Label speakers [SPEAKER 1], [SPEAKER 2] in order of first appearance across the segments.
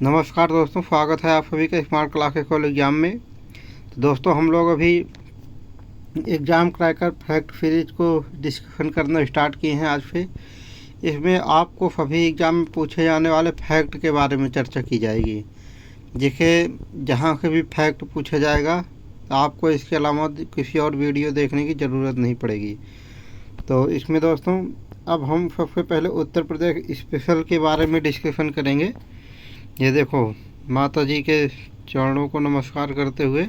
[SPEAKER 1] नमस्कार दोस्तों, स्वागत है आप सभी का स्मार्ट क्लासेस कॉल एग्ज़ाम में। तो दोस्तों, हम लोग अभी एग्ज़ाम क्रैकर फैक्ट सीरीज को डिस्कशन करना स्टार्ट किए हैं आज से। इसमें आपको सभी एग्ज़ाम में पूछे जाने वाले फैक्ट के बारे में चर्चा की जाएगी। देखिए, जहाँ से भी फैक्ट पूछा जाएगा तो आपको इसके अलावा किसी और वीडियो देखने की ज़रूरत नहीं पड़ेगी। तो इसमें दोस्तों, अब हम सबसे पहले उत्तर प्रदेश स्पेशल के बारे में डिस्कशन करेंगे। ये देखो, माता जी के चरणों को नमस्कार करते हुए,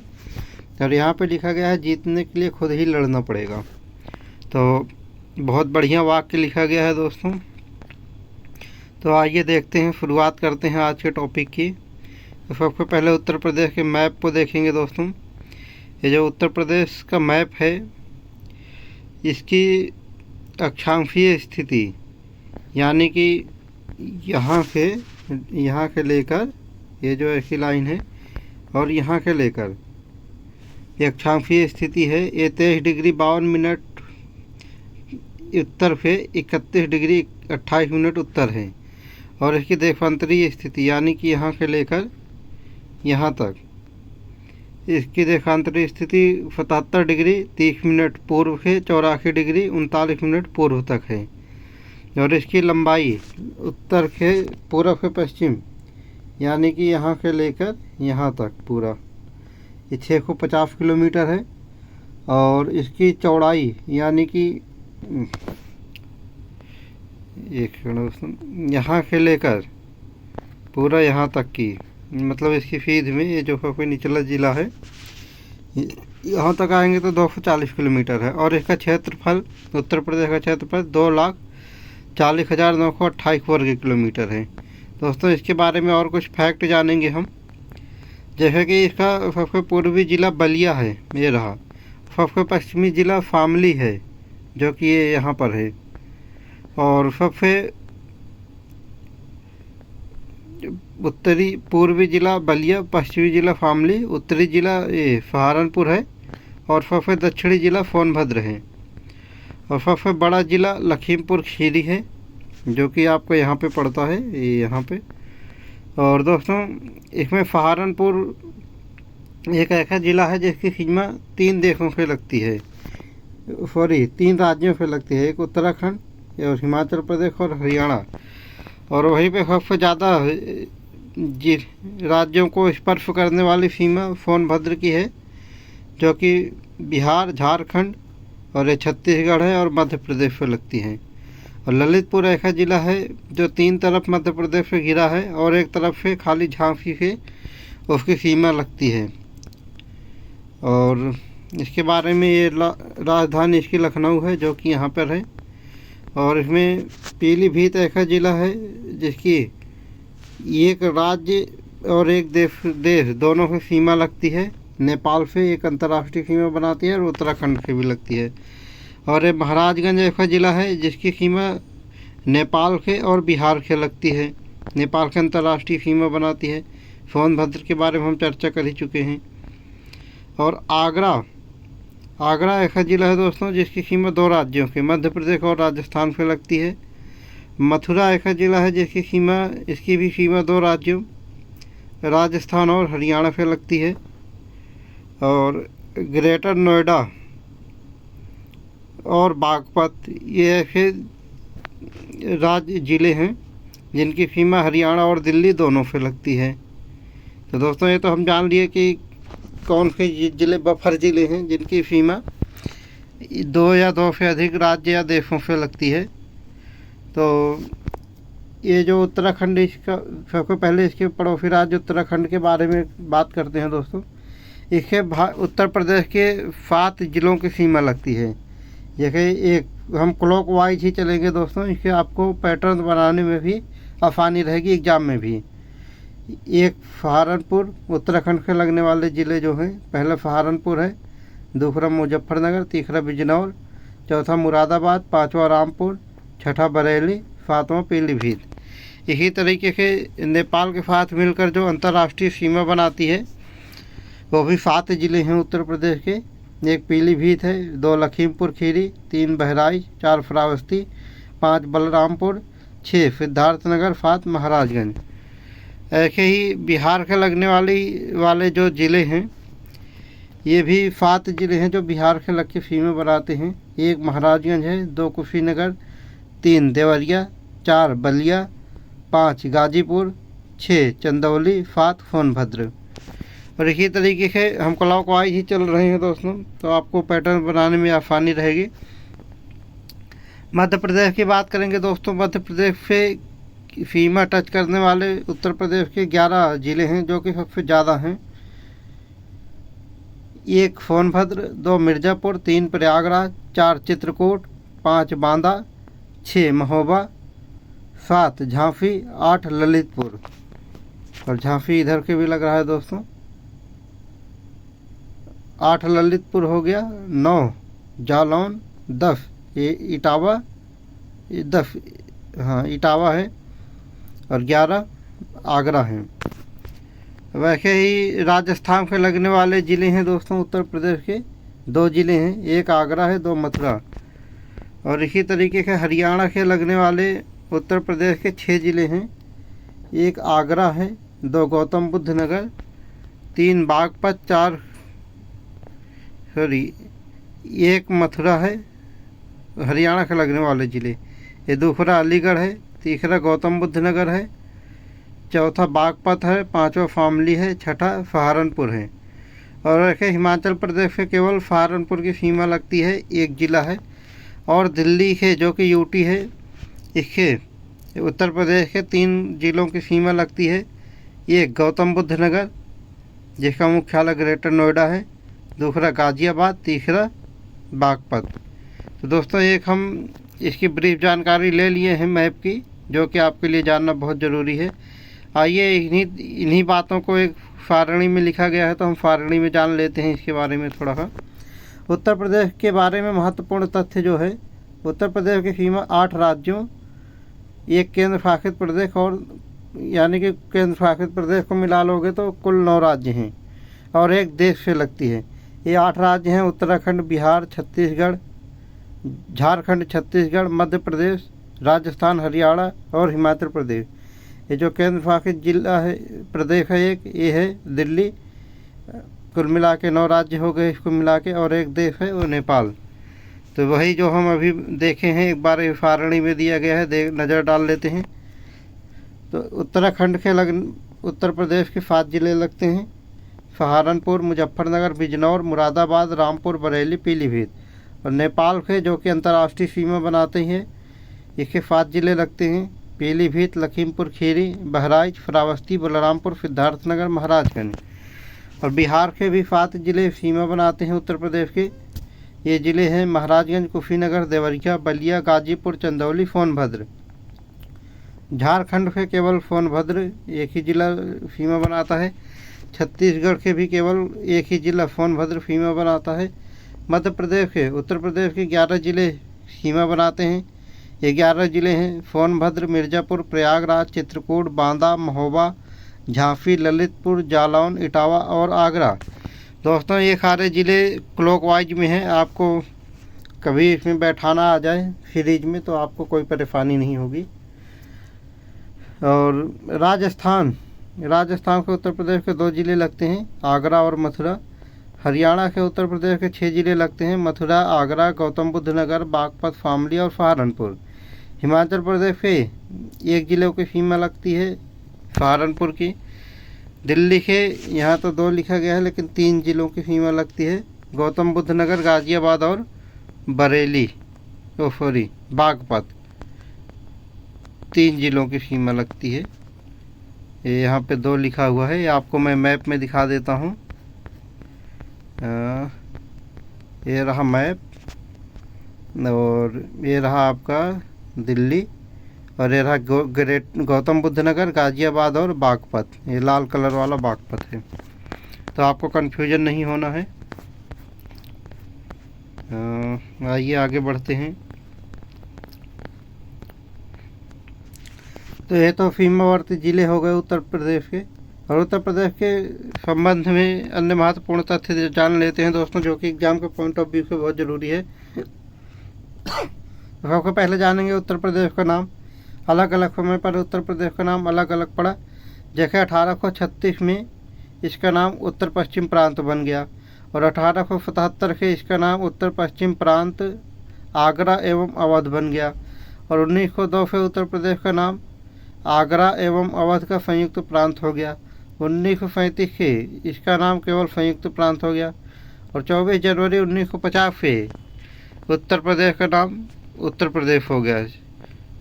[SPEAKER 1] और यहाँ पे लिखा गया है जीतने के लिए खुद ही लड़ना पड़ेगा। तो बहुत बढ़िया वाक्य लिखा गया है दोस्तों। तो आइए देखते हैं, शुरुआत करते हैं आज के टॉपिक की। तो सबसे पहले उत्तर प्रदेश के मैप को देखेंगे दोस्तों। ये जो उत्तर प्रदेश का मैप है, इसकी अक्षांशीय स्थिति, यानी कि यहाँ से लेकर ये जो ऐसी लाइन है और यहाँ से लेकर ये अक्षांशीय स्थिति है। ये 23 डिग्री 52 मिनट उत्तर से 31 डिग्री 28 मिनट उत्तर है। और इसकी देशांतरीय स्थिति, यानी कि यहाँ से लेकर यहाँ तक, इसकी देशांतरीय स्थिति 77 डिग्री 30 मिनट पूर्व से 84 डिग्री 39 मिनट पूर्व तक है। और इसकी लंबाई उत्तर से पूर्व से पश्चिम, यानी कि यहाँ से लेकर यहाँ तक पूरा ये 650 किलोमीटर है। और इसकी चौड़ाई, यानी कि यहाँ से लेकर पूरा यहाँ तक की, मतलब इसकी सीध में ये जो सबसे निचला ज़िला है यहाँ तक आएंगे तो 240 किलोमीटर है। और इसका क्षेत्रफल, उत्तर प्रदेश का क्षेत्रफल 2,40,928 वर्ग किलोमीटर है। दोस्तों, इसके बारे में और कुछ फैक्ट जानेंगे हम। जैसे कि इसका सबसे पूर्वी ज़िला बलिया है, ये रहा। सबसे पश्चिमी ज़िला शामली है, जो कि ये यहाँ पर है। और सबसे उत्तरी पूर्वी ज़िला बलिया, पश्चिमी ज़िला शामली, उत्तरी ज़िला ये सहारनपुर है। और सबसे दक्षिणी ज़िला सोनभद्र है। और सबसे बड़ा ज़िला लखीमपुर खीरी है, जो कि आपको यहाँ पे पड़ता है, ये यहाँ पे। और दोस्तों, इसमें सहारनपुर एक ऐसा ज़िला है जिसकी सीमा 3 देशों से लगती है, 3 राज्यों से लगती है। एक उत्तराखंड और हिमाचल प्रदेश और हरियाणा। और वहीं पे सबसे ज़्यादा राज्यों को स्पर्श करने वाली सीमा सोनभद्र की है, जो कि बिहार, झारखंड और ये छत्तीसगढ़ है और मध्य प्रदेश से लगती है। और ललितपुर ऐसा ज़िला है जो 3 तरफ मध्य प्रदेश से घिरा है और एक तरफ से खाली झांसी से उसकी सीमा लगती है। और इसके बारे में ये राजधानी इसकी लखनऊ है, जो कि यहाँ पर है। और इसमें पीलीभीत ऐसा ज़िला है जिसकी एक राज्य और एक देश दोनों से सीमा लगती है। नेपाल से एक अंतर्राष्ट्रीय सीमा बनाती है और उत्तराखंड से भी लगती है। और ये महाराजगंज ऐसा ज़िला है जिसकी सीमा नेपाल से और बिहार से लगती है। नेपाल से अंतर्राष्ट्रीय सीमा बनाती है। सोनभद्र के बारे में हम चर्चा कर ही चुके हैं। और आगरा ऐसा ज़िला है दोस्तों जिसकी सीमा 2 राज्यों के, मध्य प्रदेश और राजस्थान से लगती है। मथुरा ऐसा ज़िला है इसकी भी सीमा 2 राज्यों, राजस्थान और हरियाणा से लगती है। और ग्रेटर नोएडा और बागपत ये ऐसे राज्य ज़िले हैं जिनकी सीमा हरियाणा और दिल्ली दोनों से लगती है। तो दोस्तों, ये तो हम जान लिए कि कौन से ज़िले बफर ज़िले हैं जिनकी सीमा 2 या 2 से अधिक राज्य या देशों से लगती है। तो ये जो उत्तराखंड, इसका सबसे पहले इसके पड़ोसी राज्य उत्तराखंड के बारे में बात करते हैं दोस्तों। इसके उत्तर प्रदेश के 7 ज़िलों की सीमा लगती है। जैसे एक हम क्लॉक वाइज ही चलेंगे दोस्तों, इसके आपको पैटर्न बनाने में भी आसानी रहेगी एग्ज़ाम में भी। एक सहारनपुर, उत्तराखंड के लगने वाले ज़िले जो हैं, पहला सहारनपुर है, दूसरा मुजफ्फरनगर, तीसरा बिजनौर, चौथा मुरादाबाद, 5वां रामपुर, 6ठा बरेली, 7वां पीलीभीत। इसी तरीके से नेपाल के साथ मिलकर जो अंतर्राष्ट्रीय सीमा बनाती है वो भी 7 ज़िले हैं उत्तर प्रदेश के। एक पीलीभीत है, 2 लखीमपुर खीरी, 3 बहराइच, 4 श्रावस्ती, 5 बलरामपुर, 6 सिद्धार्थनगर, 7 महाराजगंज। ऐसे ही बिहार के लगने वाले जो ज़िले हैं, ये भी 7 ज़िले हैं जो बिहार के लग के फीमें बनाते हैं। 1 महाराजगंज है, 2 कुशीनगर, 3 देवरिया, 4 बलिया, 5 गाजीपुर, 6 चंदौली, 7 सोनभद्र। और इसी तरीके से हम क्लॉकवाइज ही चल रहे हैं दोस्तों, तो आपको पैटर्न बनाने में आसानी रहेगी। मध्य प्रदेश की बात करेंगे दोस्तों। मध्य प्रदेश से सीमा टच करने वाले उत्तर प्रदेश के 11 ज़िले हैं जो कि सबसे ज़्यादा हैं। 1 सोनभद्र, 2 मिर्ज़ापुर, 3 प्रयागराज, 4 चित्रकूट, 5 बांदा, 6 महोबा, 7 झांसी, 8 ललितपुर। और झांसी इधर के भी लग रहा है दोस्तों। 8 ललितपुर हो गया, 9 जालौन, 10 ये इटावा, 10 हाँ इटावा है, और 11 आगरा हैं। वैसे ही राजस्थान के लगने वाले ज़िले हैं दोस्तों उत्तर प्रदेश के 2 ज़िले हैं, 1 आगरा है, 2 मथुरा। और इसी तरीके से हरियाणा के लगने वाले उत्तर प्रदेश के 6 ज़िले हैं, 1 आगरा है, 2 गौतम बुद्ध नगर, 3 बागपत, 1 मथुरा है। हरियाणा के लगने वाले ज़िले ये दूसरा अलीगढ़ है, तीसरा गौतम बुद्ध नगर है, चौथा बागपत है, 5वां शामली है, 6ठा सहारनपुर है। और ऐसे हिमाचल प्रदेश से केवल सहारनपुर की सीमा लगती है, 1 ज़िला है। और दिल्ली के जो कि यूटी है, इसके उत्तर प्रदेश के 3 ज़िलों की सीमा लगती है। 1 गौतम बुद्ध नगर जिसका मुख्यालय ग्रेटर नोएडा है, दूसरा गाज़ियाबाद, तीसरा बागपत। तो दोस्तों एक हम इसकी ब्रीफ जानकारी ले लिए हैं मैप की, जो कि आपके लिए जानना बहुत ज़रूरी है। आइए इन्हीं बातों को एक सारणी में लिखा गया है, तो हम सारणी में जान लेते हैं इसके बारे में थोड़ा सा। उत्तर प्रदेश के बारे में महत्वपूर्ण तथ्य जो है, उत्तर प्रदेश की सीमा 8 राज्यों, 1 केंद्र शासित प्रदेश, और यानी कि केंद्र शासित प्रदेश को मिला लोगे तो कुल 9 राज्य हैं, और 1 देश से लगती है। ये 8 राज्य हैं उत्तराखंड, बिहार, छत्तीसगढ़, झारखंड, छत्तीसगढ़, मध्य प्रदेश, राजस्थान, हरियाणा और हिमाचल प्रदेश। ये जो केंद्र शासित जिला है, प्रदेश है एक, ये है दिल्ली। कुल मिला के 9 राज्य हो गए इसको मिला के, और 1 देश है वो नेपाल। तो वही जो हम अभी देखे हैं एक बार सारणी में दिया गया है, नज़र डाल लेते हैं। तो उत्तराखंड के उत्तर प्रदेश के 7 ज़िले लगते हैं, सहारनपुर, मुजफ्फरनगर, बिजनौर, मुरादाबाद, रामपुर, बरेली, पीलीभीत। और नेपाल के जो कि अंतर्राष्ट्रीय सीमा बनाते हैं, इसके 7 ज़िले लगते हैं, पीलीभीत, लखीमपुर खीरी, बहराइच, श्रावस्ती, बलरामपुर, सिद्धार्थनगर, महाराजगंज। और बिहार के भी 7 ज़िले सीमा बनाते हैं उत्तर प्रदेश के। ये ज़िले हैं महाराजगंज, कुशीनगर, देवरिया, बलिया, गाजीपुर, चंदौली, सोनभद्र। झारखंड के केवल सोनभद्र एक ही ज़िला सीमा बनाता है। छत्तीसगढ़ के भी केवल एक ही ज़िला सोनभद्र सीमा बनाता है। मध्य प्रदेश के उत्तर प्रदेश के 11 ज़िले सीमा बनाते हैं। ये 11 ज़िले हैं सोनभद्र, मिर्ज़ापुर, प्रयागराज, चित्रकूट, बांदा, महोबा, झांसी, ललितपुर, जालौन, इटावा और आगरा। दोस्तों ये सारे ज़िले क्लॉकवाइज में हैं, आपको कभी इसमें बैठाना आ जाए सीरीज में तो आपको कोई परेशानी नहीं होगी। और राजस्थान के उत्तर प्रदेश के 2 ज़िले लगते हैं, आगरा और मथुरा। हरियाणा के उत्तर प्रदेश के 6 ज़िले लगते हैं, मथुरा, आगरा, गौतम बुद्ध नगर, बागपत, शामली और सहारनपुर। हिमाचल प्रदेश के 1 ज़िले की सीमा लगती है, सहारनपुर की। दिल्ली के यहाँ तो 2 लिखा गया है, लेकिन 3 ज़िलों की सीमा लगती है, गौतम बुद्ध नगर, गाज़ियाबाद और बरेली, बागपत। 3 ज़िलों की सीमा लगती है। ये यहाँ पे 2 लिखा हुआ है, ये आपको मैं मैप में दिखा देता हूँ। ये रहा मैप, और ये रहा आपका दिल्ली, और ये रहा गौतम बुद्ध नगर, गाज़ियाबाद और बागपत। ये लाल कलर वाला बागपत है, तो आपको कन्फ्यूजन नहीं होना है। आइए आगे बढ़ते हैं। तो ये तो सीमावर्ती ज़िले हो गए उत्तर प्रदेश के। और उत्तर प्रदेश के संबंध में अन्य महत्वपूर्ण तथ्य जान लेते हैं दोस्तों, जो कि एग्जाम के पॉइंट ऑफ व्यू से बहुत ज़रूरी है। सबसे पहले जानेंगे उत्तर प्रदेश का नाम। अलग अलग समय पर उत्तर प्रदेश का नाम अलग अलग पड़ा। जैसे 1836 में इसका नाम उत्तर पश्चिम प्रांत बन गया और 1877 के इसका नाम उत्तर पश्चिम प्रांत आगरा एवं अवध बन गया और 1902 से उत्तर प्रदेश का नाम आगरा एवं अवध का संयुक्त प्रांत हो गया। 1937 से इसका नाम केवल संयुक्त प्रांत हो गया और 24 जनवरी 1950 से उत्तर प्रदेश का नाम उत्तर प्रदेश हो गया।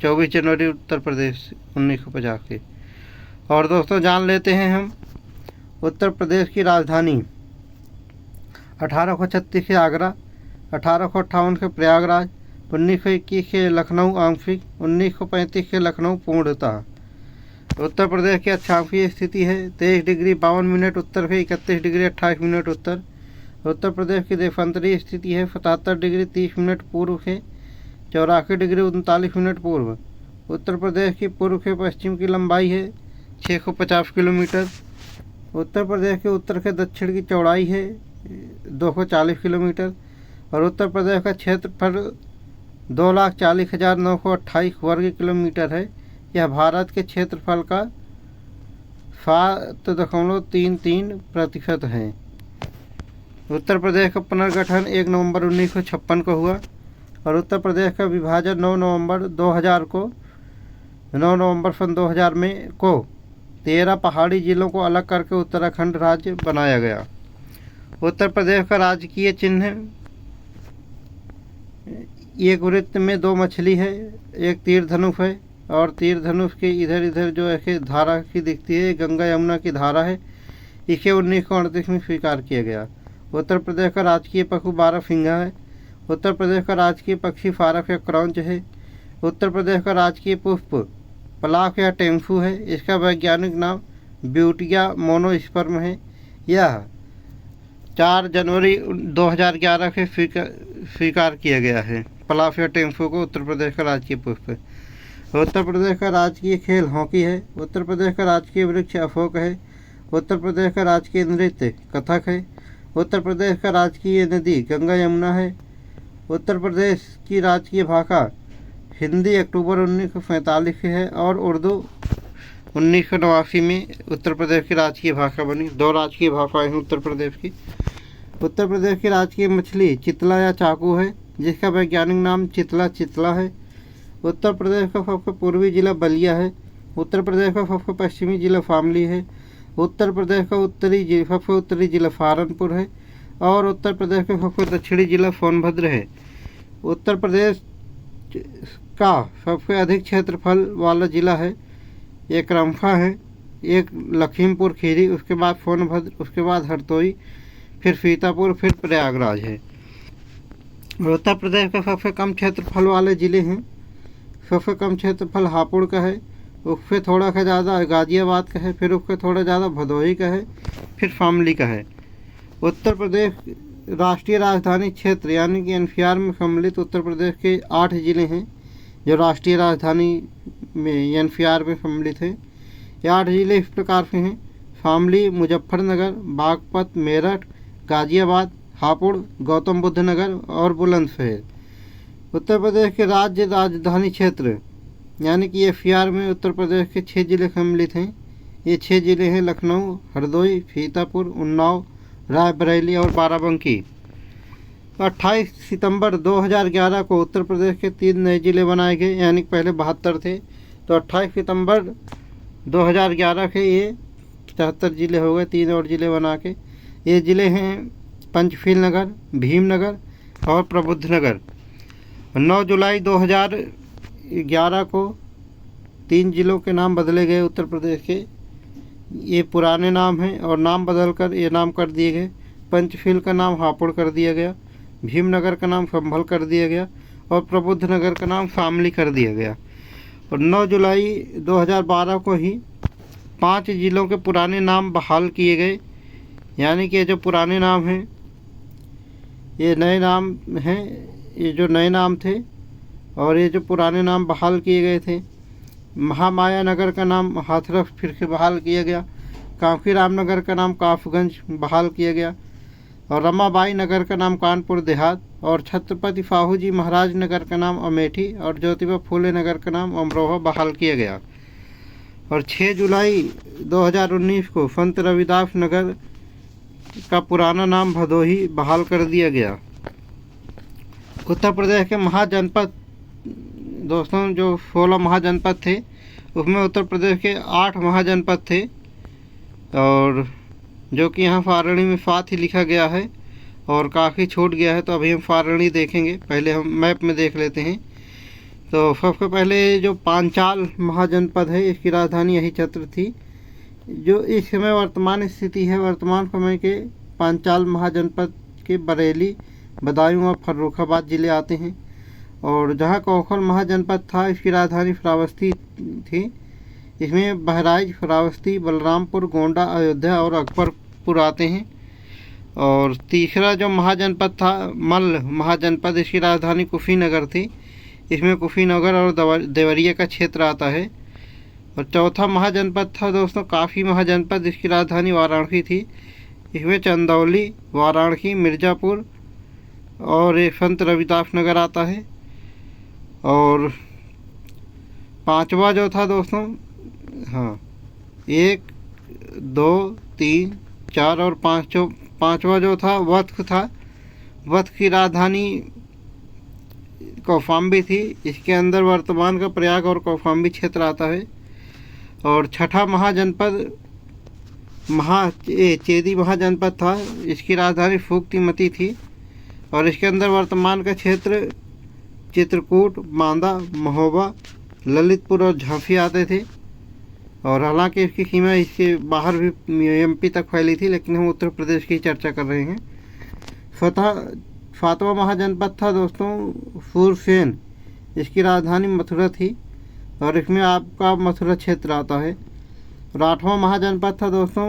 [SPEAKER 1] 24 जनवरी उत्तर प्रदेश 1950 के। और दोस्तों जान लेते हैं हम उत्तर प्रदेश की राजधानी। 1836 से आगरा, 1858 से प्रयागराज, 1921 से लखनऊ आंशिक, 1935 से लखनऊ पूर्णतः। उत्तर प्रदेश की अक्षांशीय स्थिति है 23 डिग्री 52 मिनट उत्तर से 31 डिग्री 28 मिनट उत्तर। उत्तर प्रदेश की देशांतरीय स्थिति है 77 डिग्री 30 मिनट पूर्व से 84 डिग्री 39 मिनट पूर्व। उत्तर प्रदेश की पूर्व से पश्चिम की लंबाई है 650 किलोमीटर। उत्तर प्रदेश के उत्तर से दक्षिण की चौड़ाई है 240 किलोमीटर और उत्तर प्रदेश का क्षेत्रफल 2,40,928 वर्ग किलोमीटर है। यह भारत के क्षेत्रफल का 7.33% है। उत्तर प्रदेश का पुनर्गठन 1 नवंबर 1956 को हुआ और उत्तर प्रदेश का विभाजन 9 नवंबर 2000 में 13 पहाड़ी जिलों को अलग करके उत्तराखंड राज्य बनाया गया। उत्तर प्रदेश का राजकीय चिन्ह एक वृत्त में 2 मछली है, एक तीर धनुष है और तीर धनुष के इधर इधर जो ऐसे धारा की दिखती है गंगा यमुना की धारा है। इसे 1938 में स्वीकार किया गया। उत्तर प्रदेश का राजकीय पशु 12 सिंघा है। उत्तर प्रदेश का राजकीय पक्षी फारक या क्रौंच है। उत्तर प्रदेश का राजकीय पुष्प पलाख या टेम्फू है। इसका वैज्ञानिक नाम ब्यूटिया मोनोस्पर्म है। यह 4 जनवरी 2011 से स्वीकार किया गया है। पलाख या टेम्फू को उत्तर प्रदेश का राजकीय पुष्प है। उत्तर प्रदेश का राजकीय खेल हॉकी है। उत्तर प्रदेश का राजकीय वृक्ष अशोक है। उत्तर प्रदेश का राजकीय नृत्य कथक है। उत्तर प्रदेश का राजकीय नदी गंगा यमुना है। उत्तर प्रदेश की राजकीय भाषा हिंदी अक्टूबर 1945 से है और उर्दू 1989 में उत्तर प्रदेश की राजकीय भाषा बनी। 2 राजकीय भाषाएं हैं उत्तर प्रदेश की। उत्तर प्रदेश की राजकीय मछली चितला या चाकू है, जिसका वैज्ञानिक नाम चितला है। उत्तर प्रदेश का सबसे पूर्वी जिला बलिया है। उत्तर प्रदेश का सबसे पश्चिमी जिला शामली है। उत्तर प्रदेश का सबसे उत्तरी जिला सहारनपुर है और उत्तर प्रदेश का सबसे दक्षिणी जिला सोनभद्र है। उत्तर प्रदेश का सबसे अधिक क्षेत्रफल वाला जिला है एक रंफा है, एक लखीमपुर खीरी, उसके बाद सोनभद्र, उसके बाद हरदोई, फिर सीतापुर, फिर प्रयागराज है। उत्तर प्रदेश का सबसे कम क्षेत्रफल वाले ज़िले हैं। सबसे कम क्षेत्रफल हापुड़ का है, उससे थोड़ा सा ज़्यादा गाज़ियाबाद का है, फिर उससे थोड़ा ज़्यादा भदोही का है, फिर शामली का है। उत्तर प्रदेश राष्ट्रीय राजधानी क्षेत्र यानी कि एनसीआर में सम्मिलित उत्तर प्रदेश के 8 ज़िले हैं जो राष्ट्रीय राजधानी में एनसीआर में सम्मिलित है। ये 8 ज़िले इस प्रकार से हैं: शामली, मुजफ्फरनगर, बागपत, मेरठ, गाज़ियाबाद, हापुड़, गौतम बुद्ध नगर और बुलंदशहर। उत्तर प्रदेश के राज्य राजधानी क्षेत्र यानी कि एनसीआर में उत्तर प्रदेश के 6 ज़िले सम्मिलित हैं। ये 6 ज़िले हैं लखनऊ, हरदोई, सीतापुर, उन्नाव, रायबरेली और बाराबंकी। 28 सितंबर 2011 को उत्तर प्रदेश के 3 नए ज़िले बनाए गए, यानी पहले 72 थे, तो 28 सितंबर 2011 के ये 74 ज़िले हो गए, 3 और ज़िले बना के। ये ज़िले हैं पंचशील नगर, भीमनगर और प्रबुद्धनगर। 9 जुलाई 2011 को 3 ज़िलों के नाम बदले गए उत्तर प्रदेश के। ये पुराने नाम हैं और नाम बदलकर ये नाम कर दिए गए। पंचशील का नाम हापुड़ कर दिया गया, भीमनगर का नाम संभल कर दिया गया और प्रबुद्धनगर का नाम शामली कर दिया गया। और 9 जुलाई 2012 को ही 5 ज़िलों के पुराने नाम बहाल किए गए, यानी कि जो पुराने नाम हैं ये नए नाम हैं, ये जो नए नाम थे और ये जो पुराने नाम बहाल किए गए थे। महामाया नगर का नाम हाथरस फिर से बहाल किया गया, कांशीराम नगर का नाम काफगंज बहाल किया गया और रमाबाई नगर का नाम कानपुर देहात और छत्रपति साहू जी महाराज नगर का नाम अमेठी और ज्योतिबा फूले नगर का नाम अमरोहा बहाल किया गया। और 6 जुलाई 2019 को संत रविदास नगर का पुराना नाम भदोही बहाल कर दिया गया। उत्तर प्रदेश के महाजनपद दोस्तों, जो 16 महाजनपद थे उसमें उत्तर प्रदेश के 8 महाजनपद थे, और जो कि यहाँ फारणी में 7 ही लिखा गया है और काफ़ी छूट गया है। तो अभी हम फारणी देखेंगे, पहले हम मैप में देख लेते हैं। तो सबसे पहले जो पांचाल महाजनपद है, इसकी राजधानी यही छत्र थी। जो इस समय वर्तमान स्थिति है, वर्तमान समय के पांचाल महाजनपद के बरेली, बदायूं और फर्रुखाबाद ज़िले आते हैं। और जहाँ कौशल महाजनपद था, इसकी राजधानी श्रावस्ती थी। इसमें बहराइच, श्रावस्ती, बलरामपुर, गोंडा, अयोध्या और अकबरपुर आते हैं। और तीसरा जो महाजनपद था, मल्ल महाजनपद, इसकी राजधानी कुशीनगर थी। इसमें कुशीनगर और देवरिया का क्षेत्र आता है। और चौथा महाजनपद था दोस्तों काफ़ी महाजनपद, इसकी राजधानी वाराणसी थी। इसमें चंदौली, वाराणसी, मिर्ज़ापुर और एक संत रविदास नगर आता है। और पांचवा जो था दोस्तों, 1, 2, 3, 4 और 5, पांचवा जो था वत्स था। वत्स की राजधानी कौशाम्बी थी। इसके अंदर वर्तमान का प्रयाग और कौशाम्बी क्षेत्र आता है। और छठा महाजनपद चेदी महाजनपद था। इसकी राजधानी फूक्तिमती थी और इसके अंदर वर्तमान का क्षेत्र चित्रकूट, बांदा, महोबा, ललितपुर और झांसी आते थे। और हालांकि इसकी सीमा इसके बाहर भी एमपी तक फैली थी, लेकिन हम उत्तर प्रदेश की चर्चा कर रहे हैं। सातवां महाजनपद था दोस्तों सूरसेन। इसकी राजधानी मथुरा थी और इसमें आपका मथुरा क्षेत्र आता है। और 8वां महाजनपद था दोस्तों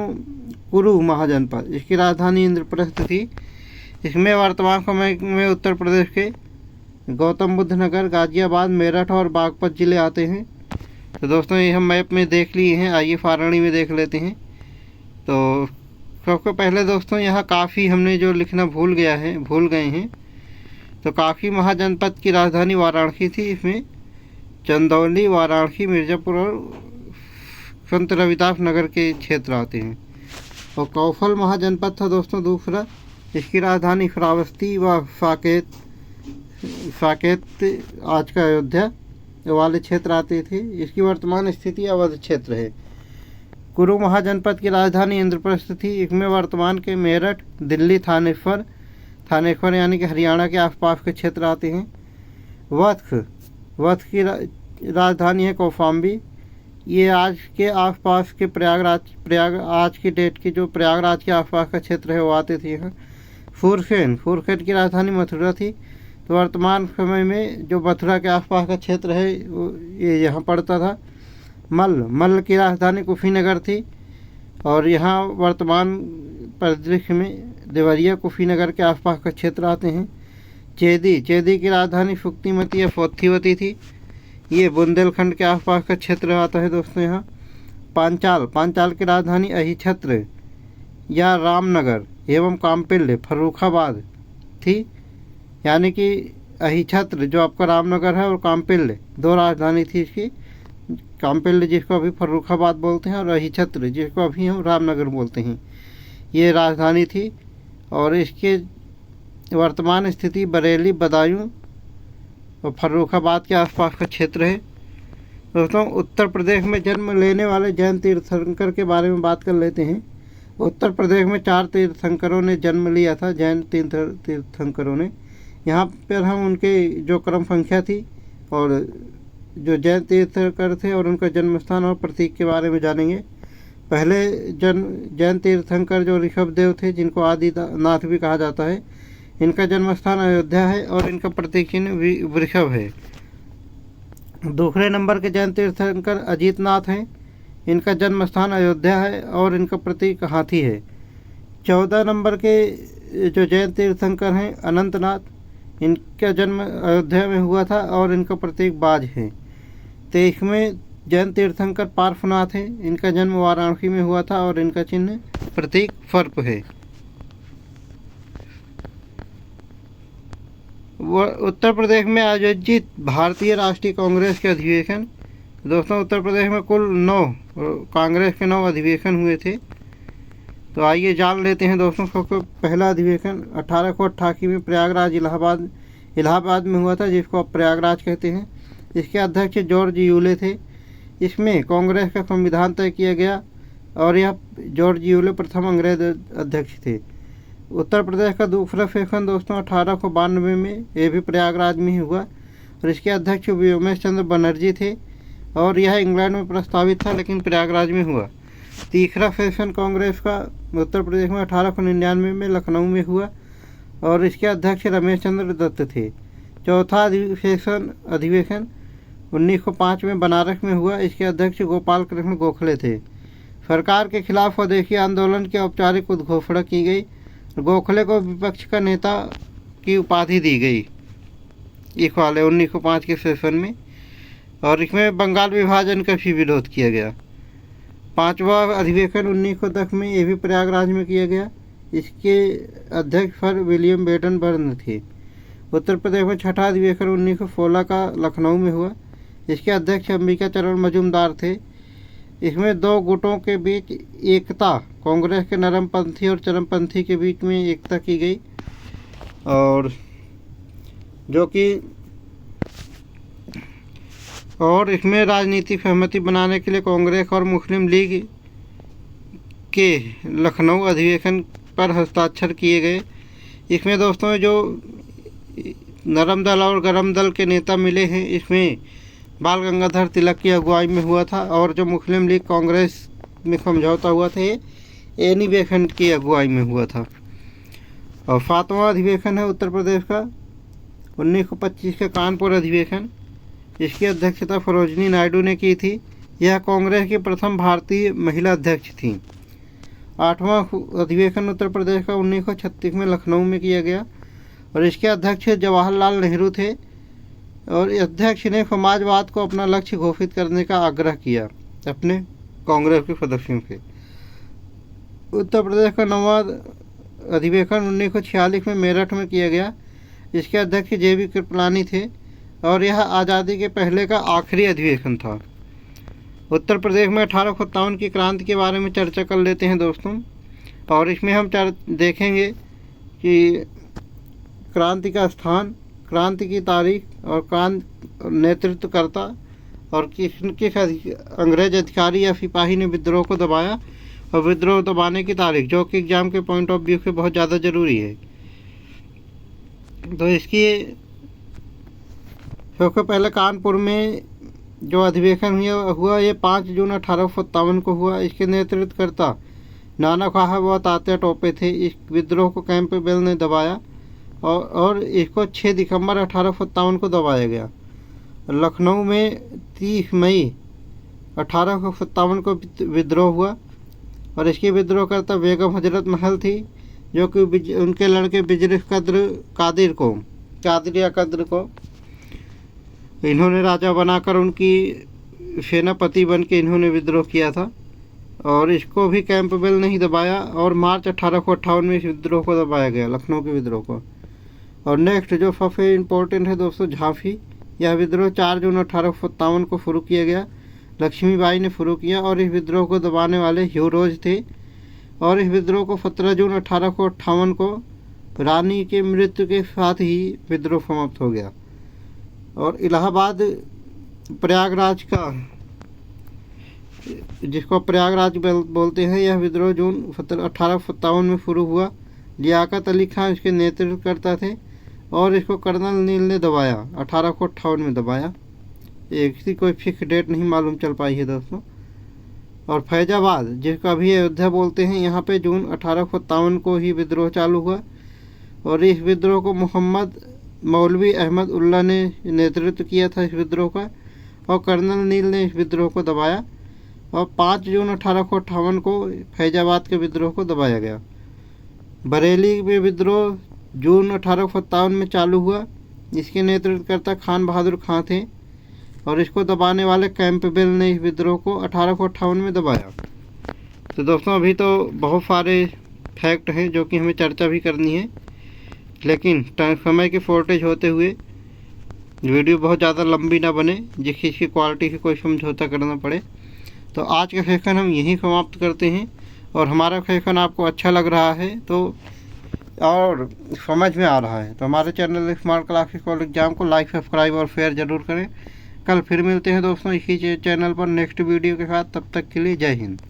[SPEAKER 1] कुरु महाजनपद। इसकी राजधानी इंद्रप्रस्थ थी। इसमें वर्तमान समय में उत्तर प्रदेश के गौतम बुद्ध नगर, गाजियाबाद, मेरठ और बागपत ज़िले आते हैं। तो दोस्तों ये हम मैप में देख लिए हैं, आइए फारणी में देख लेते हैं। तो सबसे पहले दोस्तों यहाँ काफ़ी हमने जो लिखना भूल गए हैं। तो काफ़ी महाजनपद की राजधानी वाराणसी थी। इसमें चंदौली, वाराणसी, मिर्ज़ापुर और संत रविदास नगर के क्षेत्र आते हैं। और कौशल महाजनपद था दोस्तों दूसरा। इसकी राजधानी श्रावस्ती व साकेत आज का अयोध्या वाले क्षेत्र आते थे। इसकी वर्तमान स्थिति अवध क्षेत्र है। कुरु महाजनपद की राजधानी इंद्रप्रस्थ थी। इसमें वर्तमान के मेरठ, दिल्ली, थानेश्वर यानी कि हरियाणा के आसपास के क्षेत्र आते हैं। वत्स की राजधानी है कौशाम्बी। ये आज के आसपास के प्रयाग आज की डेट की जो प्रयागराज के आसपास का क्षेत्र है वो आते थे यहाँ। सूरसेन की राजधानी मथुरा थी। तो वर्तमान समय में जो मथुरा के आसपास का क्षेत्र है ये यहाँ पड़ता था। मल्ल की राजधानी कुशीनगर थी और यहाँ वर्तमान परिदृश्य में देवरिया, कुशीनगर के आसपास का क्षेत्र आते हैं। चेदी की राजधानी फूक्तिमती या फोत्थीवती थी। ये बुंदेलखंड के आसपास का क्षेत्र आता है दोस्तों यहाँ। पांचाल की राजधानी अहिछत्र या रामनगर एवं काम्पिल्य, फर्रुखाबाद थी। यानी कि अहिछत्र जो आपका रामनगर है और काम्पिल्य 2 राजधानी थी इसकी। काम्पिल्य जिसको अभी फर्रुखाबाद बोलते हैं और अहिछत्र जिसको अभी हम रामनगर बोलते हैं, ये राजधानी थी। और इसके वर्तमान स्थिति बरेली, बदायूं और फर्रुखाबाद के आसपास का क्षेत्र है। दोस्तों उत्तर प्रदेश में जन्म लेने वाले जैन तीर्थंकर के बारे में बात कर लेते हैं। उत्तर प्रदेश में 4 तीर्थंकरों ने जन्म लिया था, जैन तीर्थंकरों ने। यहाँ पर हम उनके जो क्रम संख्या थी और जो जैन तीर्थंकर थे और उनका जन्म स्थान और प्रतीक के बारे में जानेंगे। पहले जैन तीर्थंकर जो ऋषभदेव थे, जिनको आदिनाथ भी कहा जाता है, इनका जन्म स्थान अयोध्या है और इनका प्रतीक चिन्ह वृषभ है। दूसरे नंबर के जैन तीर्थंकर अजीतनाथ हैं। इनका जन्म स्थान अयोध्या है और इनका प्रतीक हाथी है। 14 नंबर के जो जैन तीर्थंकर हैं अनंतनाथ, इनका जन्म अयोध्या में हुआ था और इनका प्रतीक बाज है। 23वें जैन तीर्थंकर पार्श्वनाथ हैं। इनका जन्म वाराणसी में हुआ था और इनका चिन्ह प्रतीक सर्प है। उत्तर प्रदेश में आयोजित भारतीय राष्ट्रीय कांग्रेस के अधिवेशन दोस्तों उत्तर प्रदेश में कुल 9 कांग्रेस के 9 अधिवेशन हुए थे। तो आइए जान लेते हैं दोस्तों। सबसे पहला अधिवेशन 1888 में प्रयागराज इलाहाबाद में हुआ था, जिसको अब प्रयागराज कहते हैं। इसके अध्यक्ष जॉर्ज यूले थे। इसमें कांग्रेस का संविधान तय किया गया और यह जॉर्ज यूले प्रथम अंग्रेज अध्यक्ष थे। उत्तर प्रदेश का दूसरा सेशन दोस्तों 1892 में, ये भी प्रयागराज में ही हुआ और इसके अध्यक्ष व्योमेश चंद्र बनर्जी थे और यह इंग्लैंड में प्रस्तावित था लेकिन प्रयागराज में हुआ। तीसरा सेशन कांग्रेस का उत्तर प्रदेश में 1899 में लखनऊ में हुआ और इसके अध्यक्ष रमेश चंद्र दत्त थे। चौथा अधिवेशन 1905 में बनारस में हुआ। इसके अध्यक्ष गोपाल कृष्ण गोखले थे। सरकार के खिलाफ स्वदेशी आंदोलन की औपचारिक उद्घोषणा की गई। गोखले को विपक्ष का नेता की उपाधि दी गई इस वाले 1905 के सेशन में, और इसमें बंगाल विभाजन का भी विरोध किया गया। पांचवा अधिवेशन 1910 में, ये भी प्रयागराज में किया गया। इसके अध्यक्ष सर विलियम बेटन बर्न थे। उत्तर प्रदेश में छठा अधिवेशन 1916 का लखनऊ में हुआ। इसके अध्यक्ष अंबिका चरण मजूमदार थे। इसमें 2 गुटों के बीच एकता, कांग्रेस के नरमपंथी और चरमपंथी के बीच में एकता की गई, और जो कि और इसमें राजनीतिक सहमति बनाने के लिए कांग्रेस और मुस्लिम लीग के लखनऊ अधिवेशन पर हस्ताक्षर किए गए। इसमें दोस्तों जो नरम दल और गरम दल के नेता मिले हैं, इसमें बाल गंगाधर तिलक की अगुवाई में हुआ था, और जो मुस्लिम लीग कांग्रेस में समझौता हुआ था ये एनी बेसेंट की अगुवाई में हुआ था। और 7वां अधिवेशन है उत्तर प्रदेश का 1925 का कानपुर अधिवेशन। इसकी अध्यक्षता सरोजिनी नायडू ने की थी। यह कांग्रेस की प्रथम भारतीय महिला अध्यक्ष थी। 8वां अधिवेशन उत्तर प्रदेश का 1936 में लखनऊ में किया गया और इसके अध्यक्ष जवाहरलाल नेहरू थे, और अध्यक्ष ने समाजवाद को अपना लक्ष्य घोषित करने का आग्रह किया अपने कांग्रेस के सदस्यों से। उत्तर प्रदेश का 9वां अधिवेशन 1946 में मेरठ में किया गया। इसके अध्यक्ष JB कृपलानी थे और यह आज़ादी के पहले का आखिरी अधिवेशन था। उत्तर प्रदेश में 1857 की क्रांति के बारे में चर्चा कर लेते हैं दोस्तों, और इसमें हम देखेंगे कि क्रांति का स्थान, क्रांति की तारीख और नेतृत्वकर्ता और किस अंग्रेज अधिकारी या सिपाही ने विद्रोह को दबाया और विद्रोह दबाने की तारीख, जो कि एग्जाम के पॉइंट ऑफ व्यू से बहुत ज़्यादा ज़रूरी है। तो इसकी सबसे पहले कानपुर में जो अधिवेशन हुआ ये 5 जून 1857 को हुआ। इसके नेतृत्वकर्ता नाना साहब व तात्या टोपे थे। इस विद्रोह को कैंपबेल ने दबाया और इसको 6 दिसंबर 1857 को दबाया गया। लखनऊ में 30 मई 1857 को विद्रोह हुआ और इसकी विद्रोहकर्ता बेगम हजरत महल थी, जो कि उनके लड़के बिजरिश कादिर को इन्होंने राजा बनाकर उनकी सेनापति बन के इन्होंने विद्रोह किया था, और इसको भी कैंपबेल ने ही दबाया और मार्च 1858 में इस विद्रोह को दबाया गया, लखनऊ के विद्रोह को। और नेक्स्ट जो सबसे इम्पोर्टेंट है दोस्तों, झांसी। यह विद्रोह 4 जून 1857 को शुरू किया गया। लक्ष्मीबाई ने शुरू किया और इस विद्रोह को दबाने वाले ह्यू रोज थे, और इस विद्रोह को 17 जून 1858 को रानी के मृत्यु के साथ ही विद्रोह समाप्त हो गया। और इलाहाबाद प्रयागराज का, जिसको प्रयागराज बोलते हैं, यह विद्रोह जून 1857 में शुरू हुआ। लियाकत अली खान इसके नेतृत्वकर्ता थे और इसको कर्नल नील ने दबाया, 1858 में दबाया। किसी कोई फिक्स डेट नहीं मालूम चल पाई है दोस्तों। और फैजाबाद, जिसको अभी अयोध्या बोलते हैं, यहाँ पे जून 1857 को ही विद्रोह चालू हुआ, और इस विद्रोह को मोहम्मद मौलवी अहमद उल्ला ने नेतृत्व किया था इस विद्रोह का, और कर्नल नील ने इस विद्रोह को दबाया, और 5 जून 1858 को फैजाबाद के विद्रोह को दबाया गया। बरेली में विद्रोह जून 1857 में चालू हुआ। इसके नेतृत्वकर्ता खान बहादुर खां थे, और इसको दबाने वाले कैंपबेल ने इस विद्रोह को 1858 में दबाया। तो दोस्तों अभी तो बहुत सारे फैक्ट हैं जो कि हमें चर्चा भी करनी है, लेकिन समय की शॉर्टेज होते हुए वीडियो बहुत ज़्यादा लंबी ना बने, जिसकी इसकी क्वालिटी की कोई समझौता करना पड़े। तो आज का सेशन हम यहीं समाप्त करते हैं। और हमारा सेशन आपको अच्छा लग रहा है तो और समझ में आ रहा है तो हमारे channel smart classes call exam को लाइक, सब्सक्राइब और शेयर ज़रूर करें। कल फिर मिलते हैं दोस्तों इसी चैनल पर नेक्स्ट वीडियो के साथ। तब तक के लिए जय हिंद।